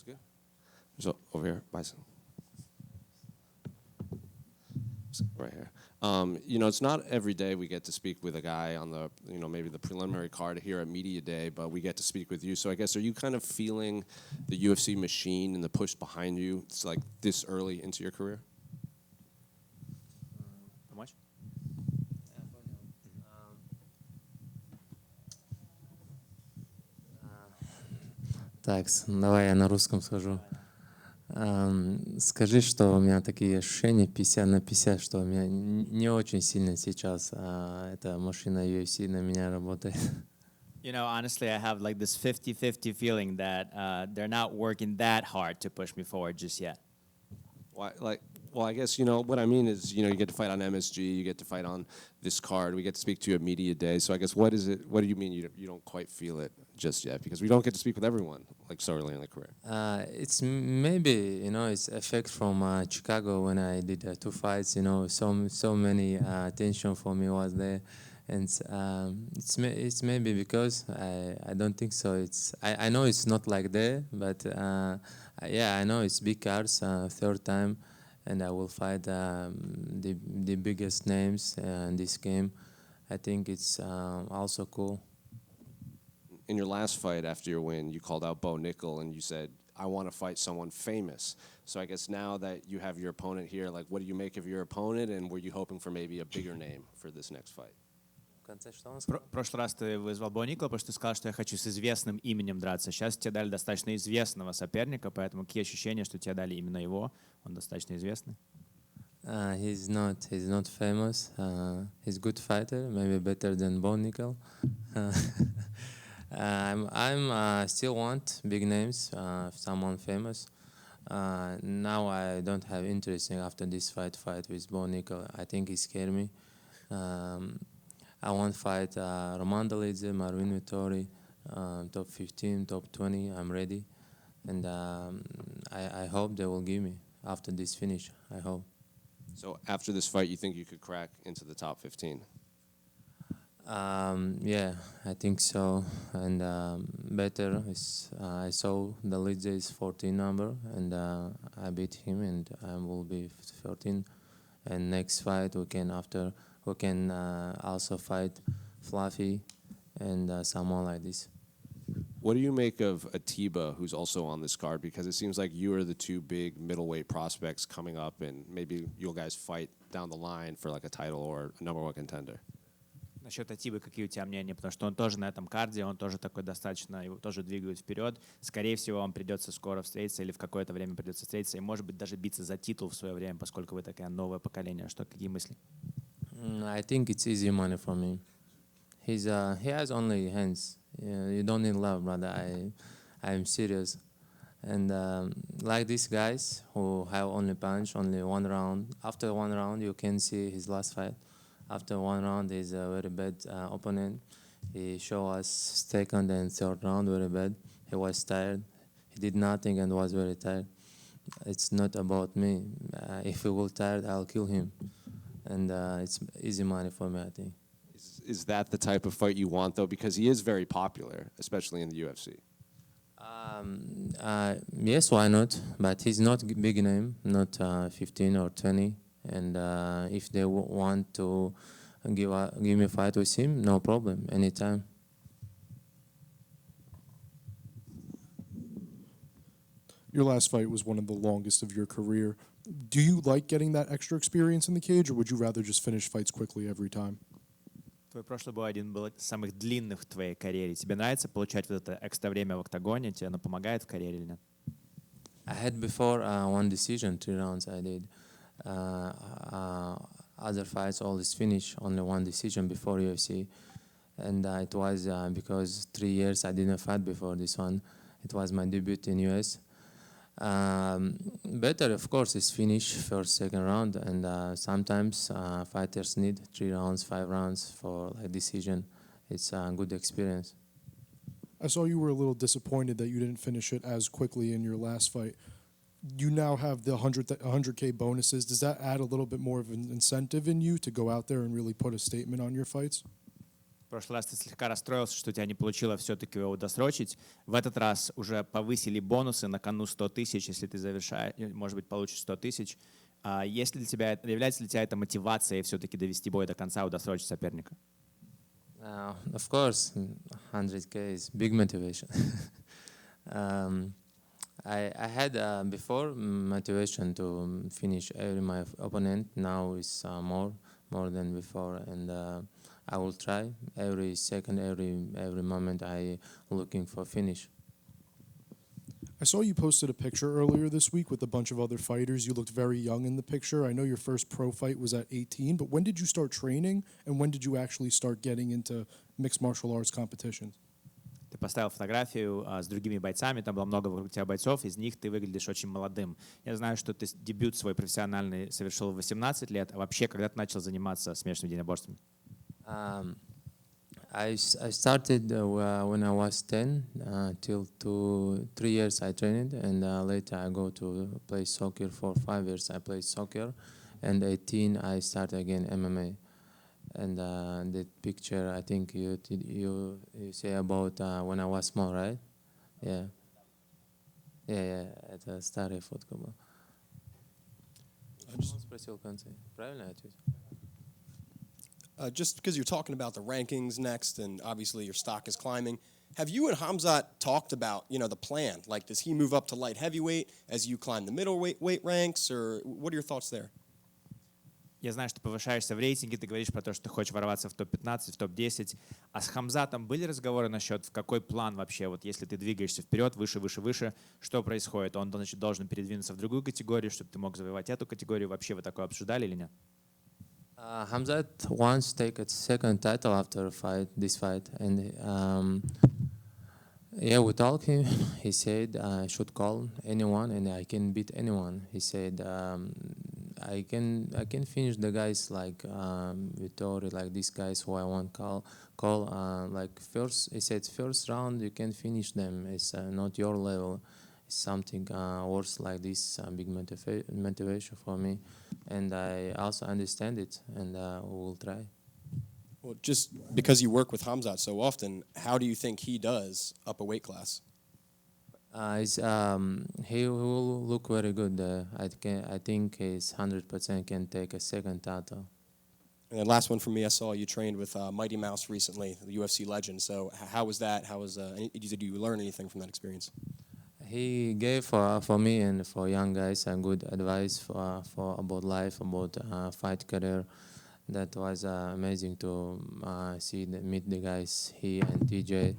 good. So over here, Bison. Right here. It's not every day we get to speak with a guy on the, maybe the preliminary card here at Media Day, but we get to speak with you. So I guess, are you kind of feeling the UFC machine and the push behind you? It's like this early into your career? Помочь? Так, давай я на русском скажу. Скажи, что у меня такие ощущения 50 на 50, что у меня не очень сильно сейчас эта машина UFC на меня работает. Honestly, I have like this 50-50 feeling that they're not working that hard to push me forward just yet. Well, I guess, what I mean is, you get to fight on MSG, you get to fight on this card, we get to speak to you at Media Day. So I guess, what do you mean you don't quite feel it just yet? Because we don't get to speak with everyone, like, so early in the career. It's maybe, it's effect from Chicago when I did 2 fights, so many attention for me was there. And it's maybe because I don't think so. I know it's not like there, but I know it's big cards, 3rd time. And I will fight the biggest names in this game. I think it's also cool. In your last fight after your win, you called out Bo Nickel and you said, I want to fight someone famous. So I guess now that you have your opponent here, like, what do you make of your opponent, and were you hoping for maybe a bigger name for this next fight? В прошлый раз ты вызвал Бо Никола, потому что ты сказал, что я хочу с известным именем драться. Сейчас тебе дали достаточно известного соперника, поэтому какие ощущения, что тебе дали именно его? Он достаточно известный. He's not famous. He's a good fighter, maybe better than Bo Nickel. I'm still want big names, someone famous. Now I don't have interest after this fight with Bo Nickel. I think he scared me. I want to fight Romando Lidze, Marvin Vittori, top 15, top 20. I'm ready, and I hope they will give me after this finish. I hope. So after this fight, you think you could crack into the top 15? Yeah, I think so. And better is I saw the Lidze is 14 number, and I beat him, and I will be 14. And next fight we can also fight Fluffy and someone like this. What do you make of Atiba, who's also on this card? Because it seems like you are the 2 big middleweight prospects coming up, and maybe you guys fight down the line for like a title or a number 1 contender. Насчет Атибы какие у тебя мнения? Потому что он тоже на этом карде, он тоже такой достаточно, его тоже двигают вперед. Скорее всего, вам придется скоро встретиться или в какое-то время придется встретиться, и, может быть, даже биться за титул в свое время, поскольку вы такое новое поколение. Какие мысли? I think it's easy money for me. He has only hands. You don't need love, brother. I'm serious. And like these guys who have only punch, only 1 round. After 1 round, you can see his last fight. After 1 round, he's a very bad opponent. He showed us 2nd and 3rd round very bad. He was tired. He did nothing and was very tired. It's not about me. If he will tired, I'll kill him. And it's easy money for me, I think. Is that the type of fight you want, though? Because he is very popular, especially in the UFC. Yes, why not? But he's not a big name, not 15 or 20. And if they want to give me a fight with him, no problem, anytime. Your last fight was one of the longest of your career. Do you like getting that extra experience in the cage, or would you rather just finish fights quickly every time? Твой прошлый бой один был из самых длинных в твоей карьере. Тебе нравится получать вот это экстра время в октагоне? Тебе оно помогает в карьере или нет? I had before 1 decision, 3 rounds I did. Other fights always finish, only 1 decision before UFC. And it was because 3 years I didn't fight before this one. It was my debut in US. Better, of course, is finish 1st, 2nd round, and sometimes fighters need 3 rounds, 5 rounds for a decision. It's a good experience. I saw you were a little disappointed that you didn't finish it as quickly in your last fight. You now have the 100K bonuses. Does that add a little bit more of an incentive in you to go out there and really put a statement on your fights? прошлый раз ты слегка расстроился, что у тебя не получилось все-таки его досрочить. В этот раз уже повысили бонусы на кону 100 тысяч, если ты завершаешь, может быть, получишь 100 тысяч. Является ли для тебя это мотивацией все-таки довести бой до конца и удосрочить соперника? Of course, 100K is big motivation. I had before motivation to finish every my opponent. Now it's more than before, and I will try every second, every moment. I looking for finish. I saw you posted a picture earlier this week with a bunch of other fighters. You looked very young in the picture. I know your first pro fight was at 18, but when did you start training, and when did you actually start getting into mixed martial arts competitions? Ты поставил фотографию с другими бойцами, там было много вокруг тебя бойцов, из них ты выглядишь очень молодым. Я знаю, что ты дебют свой профессиональный совершил в 18 лет, а вообще, когда ты начал заниматься смешанными единоборствами? I started when I was 10 till 3 years I trained, and later I go to play soccer for 5 years. I played soccer, and 18 I started again MMA. And the picture I think you say about when I was small, right? Yeah. Это старая фотка была. Спросил в конце. Правильно ответил? Just because you're talking about the rankings next, and obviously your stock is climbing, have you and Khamzat talked about, the plan? Like, does he move up to light heavyweight as you climb the middleweight ranks, or what are your thoughts there? Я знаю, что ты повышаешься в рейтинге, ты говоришь про то, что ты хочешь ворваться в топ-15, в топ-10. А с Хамзатом были разговоры насчет, в какой план вообще, вот если ты двигаешься вперед, выше, что происходит? Он, значит, должен передвинуться в другую категорию, чтобы ты мог завоевать эту категорию. Вообще вы такое обсуждали или нет? Khamzat wants to take a second title after this fight, and we talked him. He said I should call anyone and I can beat anyone. He said I can finish the guys like Vittori, like these guys who I want call like first. He said first round you can finish them. It's not your level. It's something worse like this. Big motivation for me, and I also understand it, and we will try. Well, just because you work with Khamzat so often, how do you think he does up a weight class? He will look very good. I think he's 100% can take a second title. And then last one from me, I saw you trained with Mighty Mouse recently, the UFC legend. So how was that? Did you learn anything from that experience? He gave for me and for young guys a good advice for about life, about fight career. That was amazing to meet the guys, he and TJ,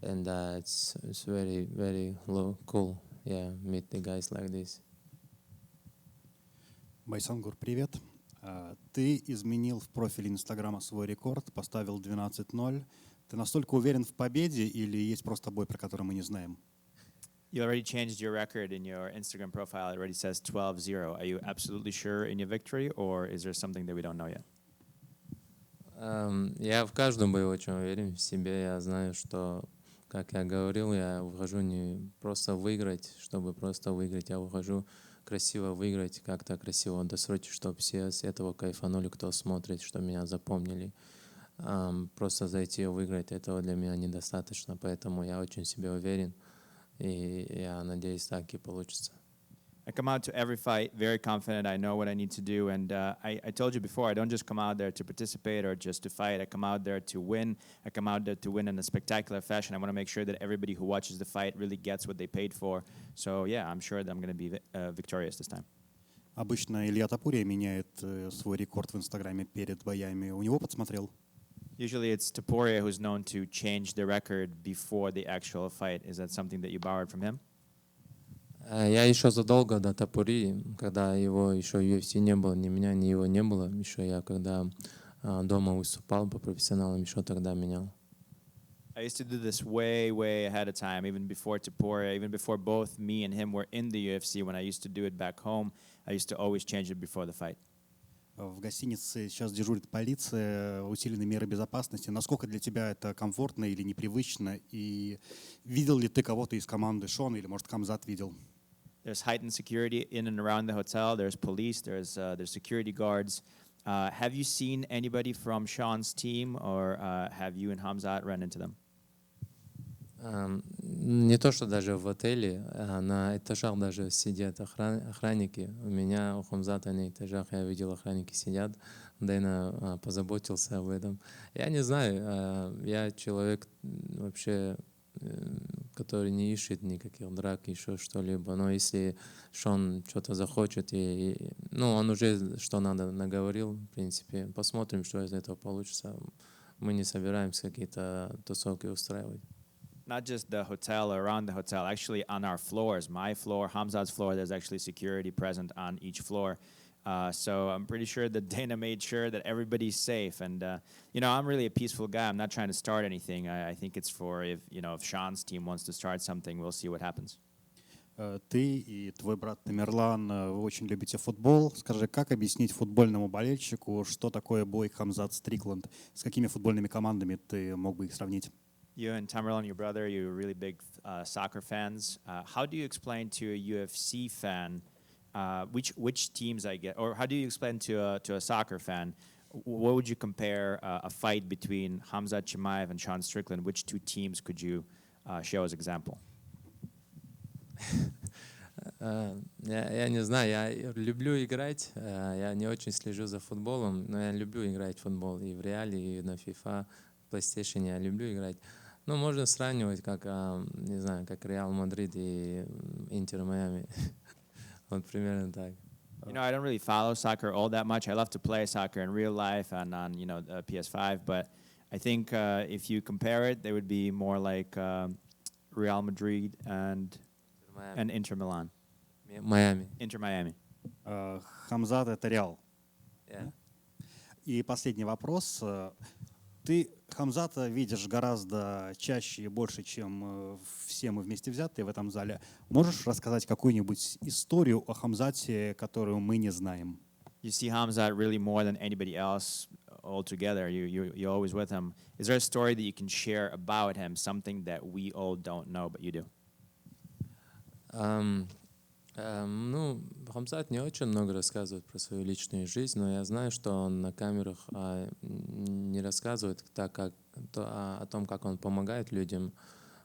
and it's very very cool. Yeah, meet the guys like this. Байсангур, привет. Ты изменил в профиле Инстаграма свой рекорд, поставил 12-0. Ты настолько уверен в победе или есть просто бой, про который мы не знаем? You already changed your record in your Instagram profile. It already says 12-0. Are you absolutely sure in your victory, or is there something that we don't know yet? Я в каждом бою очень уверен в себе. Я знаю, что, как я говорил, я выхожу не просто выиграть, чтобы просто выиграть. Я выхожу красиво выиграть, как-то красиво досрочить, чтобы все с этого кайфанули, кто смотрит, что меня запомнили. Просто зайти и выиграть, этого для меня недостаточно, поэтому я очень в себе уверен. И я надеюсь, так и получится. I come out to every fight very confident. I know what I need to do. And I told you before, I don't just come out there to participate or just to fight. I come out there to win. I come out there to win in a spectacular fashion. I want to make sure that everybody who watches the fight really gets what they paid for. So, yeah, I'm sure that I'm going to be victorious this time. Обычно Илья Топурия меняет свой рекорд в Инстаграме перед боями. У него подсмотрел? Usually it's Topuria who's known to change the record before the actual fight. Is that something that you borrowed from him? Я еще задолго до Топури, когда его еще UFC не было, ни меня, ни его не было, еще я когда дома выступал по профессионалам, еще тогда менял. I used to do this way ahead of time, even before Topuria, even before both me and him were in the UFC. When I used to do it back home, I used to always change it before the fight. В гостинице сейчас дежурит полиция, усиленные меры безопасности. Насколько для тебя это комфортно или непривычно? И видел ли ты кого-то из команды Шона или, может, Khamzat видел? There's heightened security in and around the hotel. There's police. There's security guards. Have you seen anybody from Sean's team, or have you and Khamzat run into them? Не то, что даже в отеле, на этажах даже сидят охранники. У меня, у Хамзата на этажах я видел, охранники сидят. Дэна позаботился об этом. Я не знаю, я человек вообще, который не ищет никаких драк, еще что-либо. Но если Шон что-то захочет, ну, он уже что надо наговорил, в принципе, посмотрим, что из этого получится. Мы не собираемся какие-то тусовки устраивать. Not just the hotel or around the hotel, actually on our floors, my floor, Khamzat's floor, there's actually security present on each floor. So I'm pretty sure that Dana made sure that everybody's safe. And, I'm really a peaceful guy. I'm not trying to start anything. I think it's for if Sean's team wants to start something, we'll see what happens. Ты и твой брат Тамерлан, вы очень любите футбол. Скажи, как объяснить футбольному болельщику, что такое бой Кhamzat-Strickland? С какими футбольными командами ты мог бы их сравнить? You and Tamerlan, your brother, you're really big soccer fans. How do you explain to a UFC fan which teams I get, or how do you explain to a soccer fan, what would you compare a fight between Khamzat Chimaev and Sean Strickland? Which two teams could you show as example? Я не знаю, я люблю играть, я не очень слежу за футболом, но я люблю играть в футбол и в Реале, и на FIFA, в PlayStation я люблю играть. Ну, можно сравнивать, как, не знаю, как Реал Мадрид и Интер Майами. Вот примерно так. I don't really follow soccer all that much. I love to play soccer in real life and on, PS5, but I think if you compare it, they would be more like Real Madrid and Inter Milan. Майами. Inter Miami. Хамзат — это Реал. Yeah. И последний вопрос. Ты Хамзата видишь гораздо чаще и больше, чем все мы вместе взятые в этом зале. Можешь рассказать какую-нибудь историю о Хамзате, которую мы не знаем? You see Khamzat really more than anybody else altogether. You're always with him. Is there a story that you can share about him, something that we all don't know, but you do? Ну, Хамзат не очень много рассказывает про свою личную жизнь, но я знаю, что он на камерах не рассказывает о том, как он помогает людям.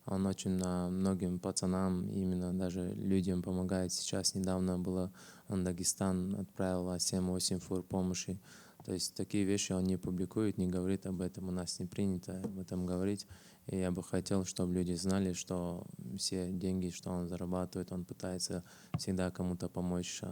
Он очень многим пацанам, именно даже людям помогает. Сейчас недавно было, он в Дагестан отправил 7-8 фур помощи. То есть такие вещи он не публикует, не говорит об этом. У нас не принято об этом говорить. И я бы хотел, чтобы люди знали, что все деньги, что он зарабатывает, он пытается всегда кому-то помочь.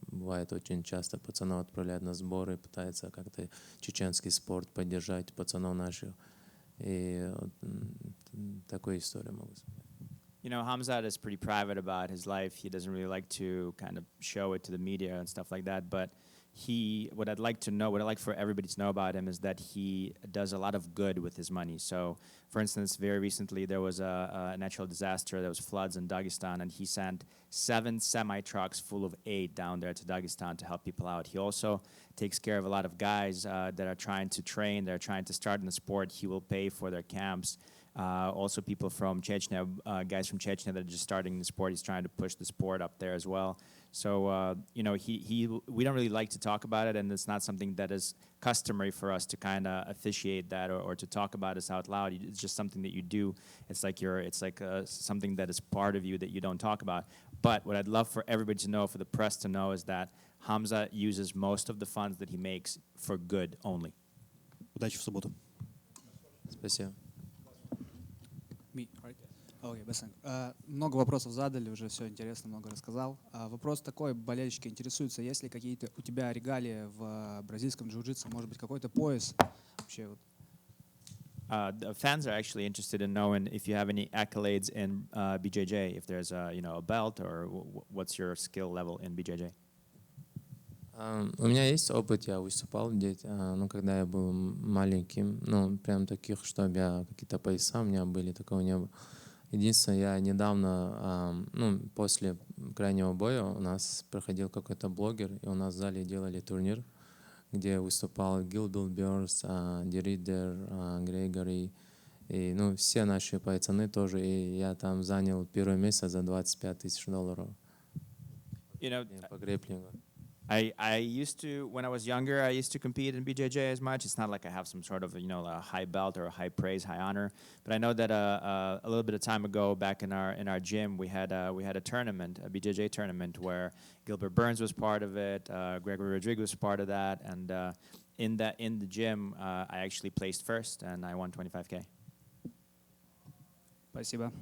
Бывает очень часто пацанов отправляют на сборы, пытается как-то чеченский спорт поддержать пацанов наших. И такую историю могу сказать. Khamzat is pretty private about his life. He doesn't really like to kind of show it to the media and stuff like that. But what I'd like for everybody to know about him is that he does a lot of good with his money. So, for instance, very recently there was a natural disaster. There was floods in Dagestan, and he sent 7 semi-trucks full of aid down there to Dagestan to help people out. He also takes care of a lot of guys that are trying to train, they're trying to start in the sport. He will pay for their camps. Also people from Chechnya, guys from Chechnya that are just starting the sport. He's trying to push the sport up there as well. So, we don't really like to talk about it, and it's not something that is customary for us to kind of officiate that or to talk about this out loud. It's just something that you do. It's like something that is part of you that you don't talk about. But what I'd love for everybody to know, for the press to know, is that Khamzat uses most of the funds that he makes for good only. Удачи в субботу. Спасибо. Me, right? Okay, Baisangur. Много вопросов задали, уже все интересно, много рассказал. Вопрос такой, болельщики интересуются, есть ли какие-то у тебя регалии в бразильском джиу-джитсу, может быть, какой-то пояс? Вообще вот. The fans are actually interested in knowing if you have any accolades in BJJ, if there's a belt, or what's your skill level in BJJ. У меня есть опыт, я выступал когда я был маленьким, прям таких, чтобы я какие-то пояса у меня были, такого не было. Единственное, я недавно, после крайнего боя у нас проходил какой-то блогер, и у нас в зале делали турнир, где выступал Гилбил Бёрс, Деридер, Грегори, и все наши пацаны тоже, и я там занял первое место за $25,000 по грэпплингу. I used to, when I was younger, I used to compete in BJJ as much. It's not like I have some sort of, a high belt or a high praise, high honor. But I know that a little bit of time ago, back in our gym, we had a tournament, a BJJ tournament, where Gilbert Burns was part of it, Gregory Rodriguez was part of that, and in the gym, I actually placed first, and I won $25K. Спасибо.